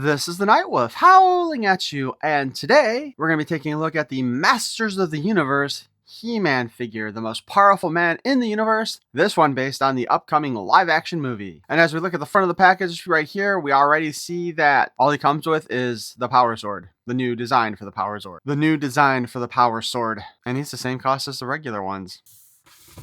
This is the Night Wolf howling at you, and today we're going to be taking a look at the Masters of the Universe He-Man figure, the most powerful man in the universe, this one based on the upcoming live-action movie. And as we look at the front of the package right here, we already see that all he comes with is the Power Sword, the new design for the Power Sword. And he's the same cost as the regular ones.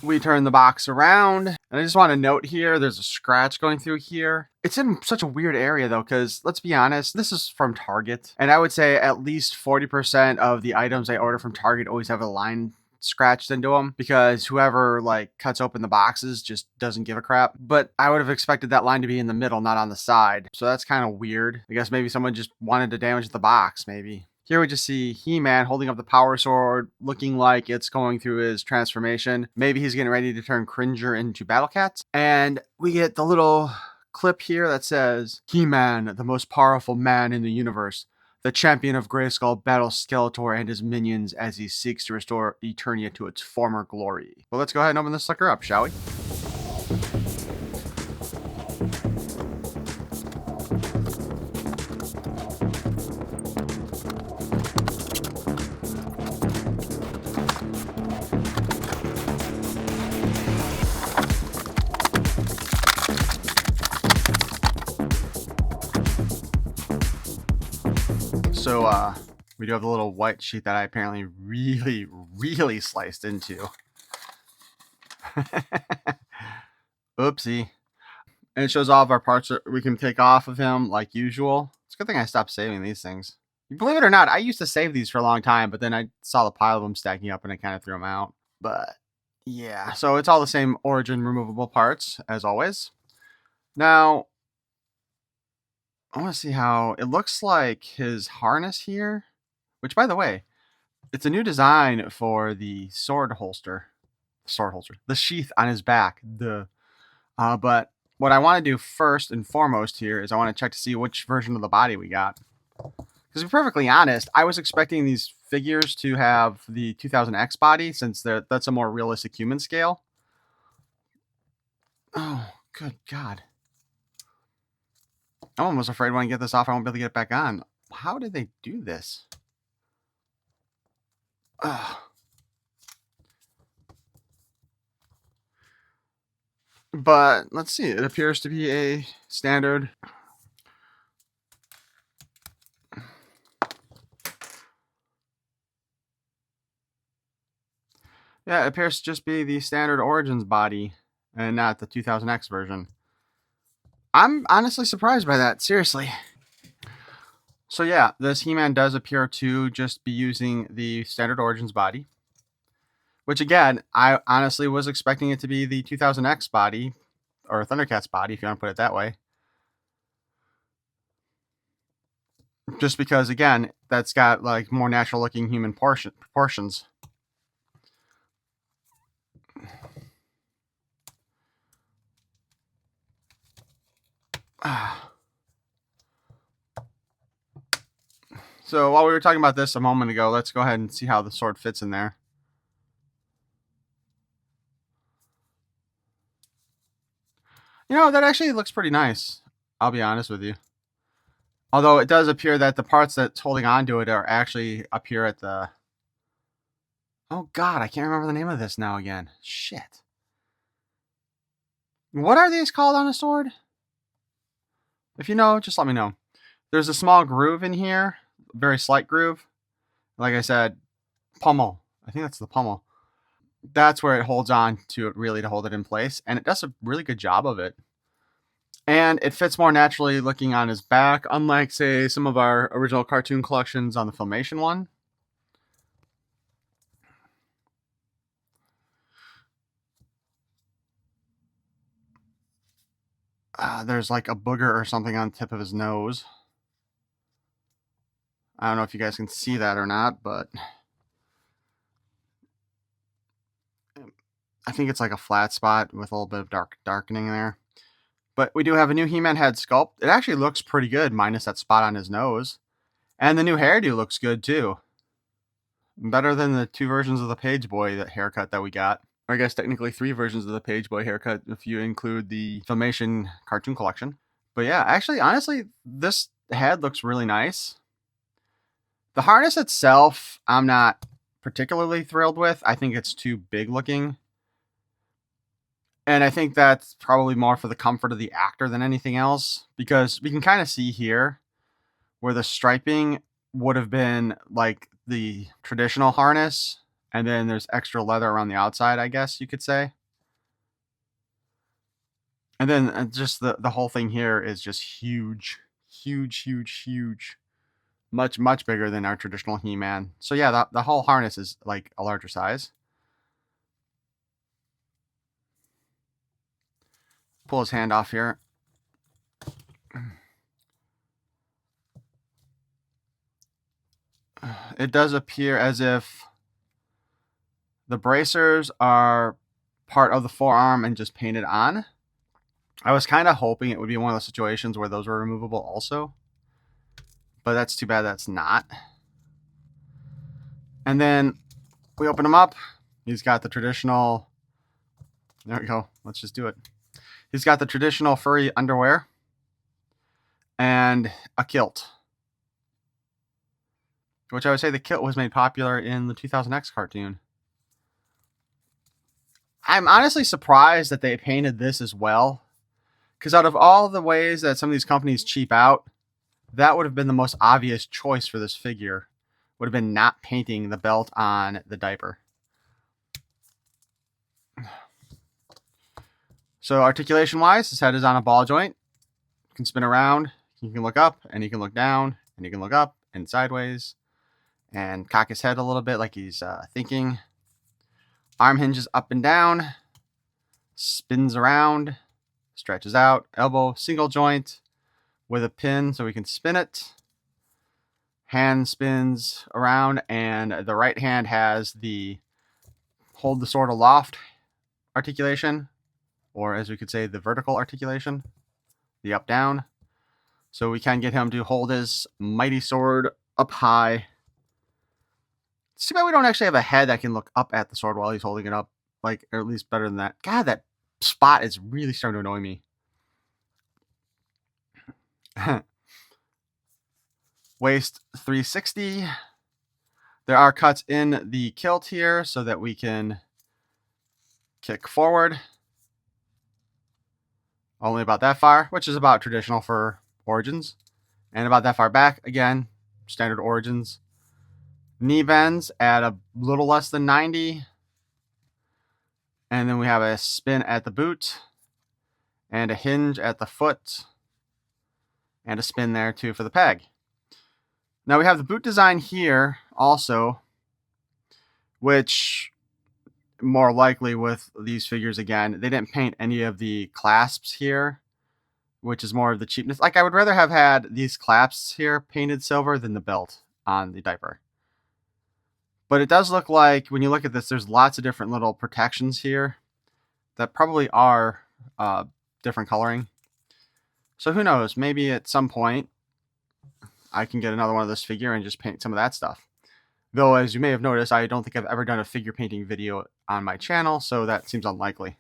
We turn the box around, and I just want to note here, there's a scratch going through here. It's in such a weird area though, because let's be honest, this is from Target, and I would say at least 40% of the items I order from Target always have a line scratched into them, because whoever cuts open the boxes just doesn't give a crap. But I would have expected that line to be in the middle, not on the side. So that's kind of weird. I guess maybe someone just wanted to damage the box, maybe. Here we just see He-Man holding up the Power Sword, looking like it's going through his transformation. Maybe he's getting ready to turn Cringer into Battle Cats. And we get the little clip here that says, He-Man, the most powerful man in the universe, the champion of Grayskull battles Skeletor and his minions as he seeks to restore Eternia to its former glory. Well, let's go ahead and open this sucker up, shall we? So, we do have the little white sheet that I apparently really sliced into. Oopsie. And it shows all of our parts that we can take off of him like usual. It's a good thing I stopped saving these things. Believe it or not, I used to save these for a long time, but then I saw the pile of them stacking up and I kind of threw them out. But yeah, so it's all the same origin removable parts as always. Now, I want to see how it looks like his harness here, which, by the way, it's a new design for the the sheath on his back. But what I want to do first and foremost here is I want to check to see which version of the body we got. Because to be perfectly honest, I was expecting these figures to have the 2000X body, since that's a more realistic human scale. Oh, good God. I'm almost afraid when I get this off, I won't be able to get it back on. How did they do this? Ugh. But let's see. It appears to be a standard. Yeah, it appears to just be the standard Origins body and not the 2000X version. I'm honestly surprised by that, seriously. So yeah, this He-Man does appear to just be using the standard Origins body. Which again, I honestly was expecting it to be the 2000X body, or Thundercats body, if you want to put it that way. Just because, again, that's got more natural looking human proportions. So while we were talking about this a moment ago, let's go ahead and see how the sword fits in there. You know, that actually looks pretty nice, I'll be honest with you. Although it does appear that the parts that's holding on to it are actually up here at the... Oh God, I can't remember the name of this now again. Shit. What are these called on a sword? If you know, just let me know. There's a small groove in here. Very slight groove. Like I said, pommel. I think that's the pommel. That's where it holds on to it, really, to hold it in place. And it does a really good job of it. And it fits more naturally looking on his back, unlike, say, some of our original cartoon collections on the Filmation one. There's like a booger or something on the tip of his nose. I don't know if you guys can see that or not, but I think it's like a flat spot with a little bit of darkening there. But we do have a new He-Man head sculpt. It actually looks pretty good, minus that spot on his nose. And the new hairdo looks good too. Better than the two versions of the Page Boy haircut that we got. Or I guess technically 3 versions of the Page Boy haircut if you include the Filmation cartoon collection. But yeah, actually, honestly, this The head looks really nice. The harness itself, I'm not particularly thrilled with. I think it's too big looking. And I think that's probably more for the comfort of the actor than anything else, because we can kind of see here where the striping would have been like the traditional harness, and then there's extra leather around the outside, I guess you could say. And then just the whole thing here is just huge, huge, huge, huge. Much, much bigger than our traditional He-Man. So yeah, the whole harness is like a larger size. Pull his hand off here. It does appear as if the bracers are part of the forearm and just painted on. I was kind of hoping it would be one of those situations where those were removable also. But that's too bad that's not. And then we open him up. He's got the traditional... There we go. Let's just do it. He's got the traditional furry underwear and a kilt, which I would say the kilt was made popular in the 2000X cartoon. I'm honestly surprised that they painted this as well, because out of all the ways that some of these companies cheap out, that would have been the most obvious choice for this figure. Would have been not painting the belt on the diaper. So articulation-wise, his head is on a ball joint. You can spin around, you can look up, and you can look down, and you can look up and sideways, and cock his head a little bit like he's thinking. Arm hinges up and down, spins around, stretches out, elbow, single joint with a pin so we can spin it. Hand spins around, and the right hand has the hold the sword aloft articulation, or as we could say, the vertical articulation, the up-down. So we can get him to hold his mighty sword up high. It's too bad we don't actually have a head that can look up at the sword while he's holding it up, like, or at least better than that. God, that spot is really starting to annoy me. Waist 360. There are cuts in the kilt here so that we can kick forward. Only about that far, which is about traditional for Origins. And about that far back, again, standard Origins. Knee bends at a little less than 90. And then we have a spin at the boot. And a hinge at the foot. And a spin there too for the peg. Now we have the boot design here also, which more likely with these figures again, they didn't paint any of the clasps here, which is more of the cheapness. Like, I would rather have had these clasps here painted silver than the belt on the diaper. But it does look like, when you look at this, there's lots of different little protections here that probably are different coloring. So who knows, maybe at some point I can get another one of this figure and just paint some of that stuff. Though, as you may have noticed, I don't think I've ever done a figure painting video on my channel, so that seems unlikely.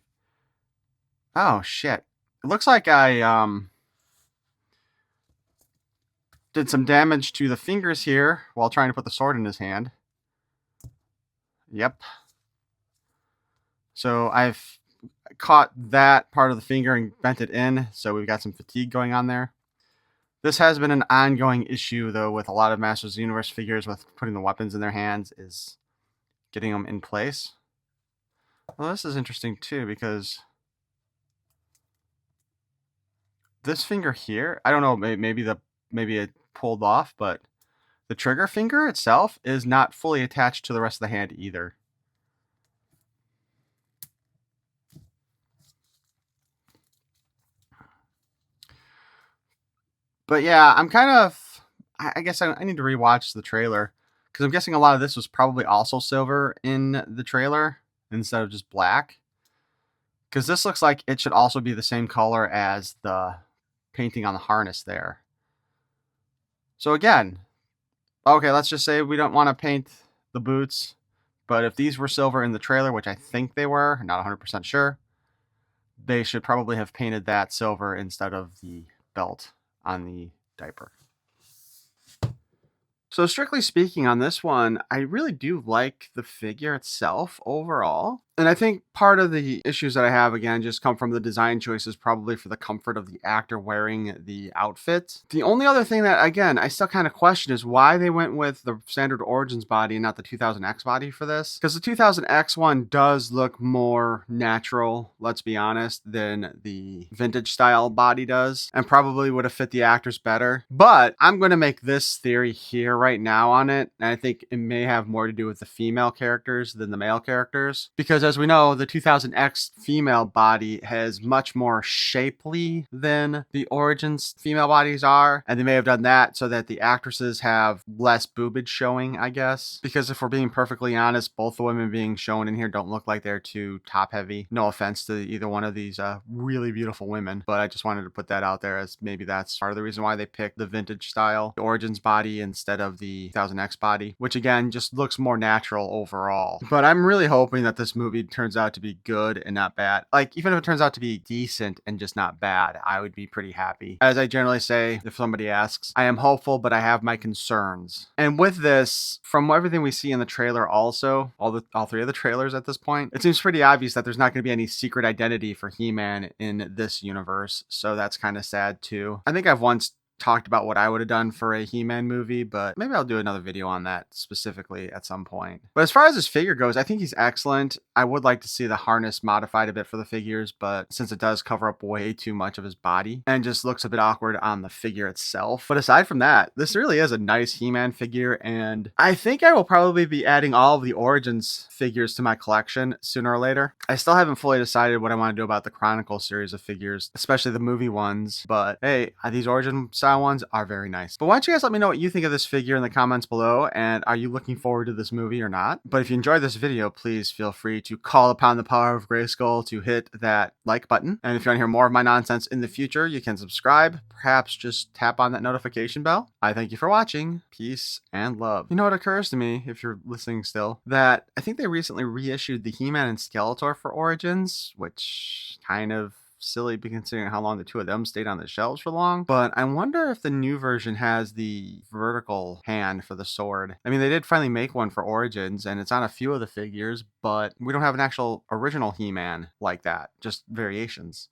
Oh, shit. It looks like I did some damage to the fingers here while trying to put the sword in his hand. Yep. So I've caught that part of the finger and bent it in, so we've got some fatigue going on there. This has been an ongoing issue, though, with a lot of Masters of the Universe figures with putting the weapons in their hands, is getting them in place. Well, this is interesting, too, because this finger here, I don't know, maybe it pulled off, but the trigger finger itself is not fully attached to the rest of the hand either. But yeah, I'm kind of... I guess I need to rewatch the trailer, because I'm guessing a lot of this was probably also silver in the trailer instead of just black. Because this looks like it should also be the same color as the painting on the harness there. So again, okay, let's just say we don't want to paint the boots, but if these were silver in the trailer, which I think they were, not 100% sure, they should probably have painted that silver instead of the belt on the diaper. So strictly speaking on this one, I really do like the figure itself overall. And I think part of the issues that I have, again, just come from the design choices, probably for the comfort of the actor wearing the outfit. The only other thing that, again, I still kind of question is why they went with the standard Origins body and not the 2000X body for this. Because the 2000X one does look more natural, let's be honest, than the vintage style body does, and probably would have fit the actors better. But I'm going to make this theory here right now on it, and I think it may have more to do with the female characters than the male characters. Because as we know, the 2000X female body has much more shapely than the Origins female bodies are, and they may have done that so that the actresses have less boobage showing, I guess. Because if we're being perfectly honest, both the women being shown in here don't look like they're too top heavy. No offense to either one of these really beautiful women, but I just wanted to put that out there as maybe that's part of the reason why they picked the vintage style the Origins body instead of the 2000X body, which again just looks more natural overall. But I'm really hoping that this movie turns out to be good and not bad. Like, even if it turns out to be decent and just not bad, I would be pretty happy. As I generally say, if somebody asks, I am hopeful, but I have my concerns. And with this, from everything we see in the trailer also, all three of the trailers at this point, it seems pretty obvious that there's not going to be any secret identity for He-Man in this universe. So that's kind of sad too. I think I've once talked about what I would have done for a He-Man movie, but maybe I'll do another video on that specifically at some point. But as far as his figure goes, I think he's excellent. I would like to see the harness modified a bit for the figures, but since it does cover up way too much of his body and just looks a bit awkward on the figure itself. But aside from that, this really is a nice He-Man figure, and I think I will probably be adding all of the Origins figures to my collection sooner or later. I still haven't fully decided what I want to do about the Chronicle series of figures, especially the movie ones, but hey, these Origin style ones are very nice. But why don't you guys let me know what you think of this figure in the comments below, and are you looking forward to this movie or not? But if you enjoyed this video, please feel free to call upon the power of Grayskull to hit that like button. And if you want to hear more of my nonsense in the future, you can subscribe. Perhaps just tap on that notification bell. I thank you for watching. Peace and love. You know, it occurs to me, if you're listening still, that I think they recently reissued the He-Man and Skeletor for Origins, which kind of silly considering how long the two of them stayed on the shelves for long. But I wonder if the new version has the vertical hand for the sword. I mean, they did finally make one for Origins, and it's on a few of the figures, but we don't have an actual original He-Man like that, just variations.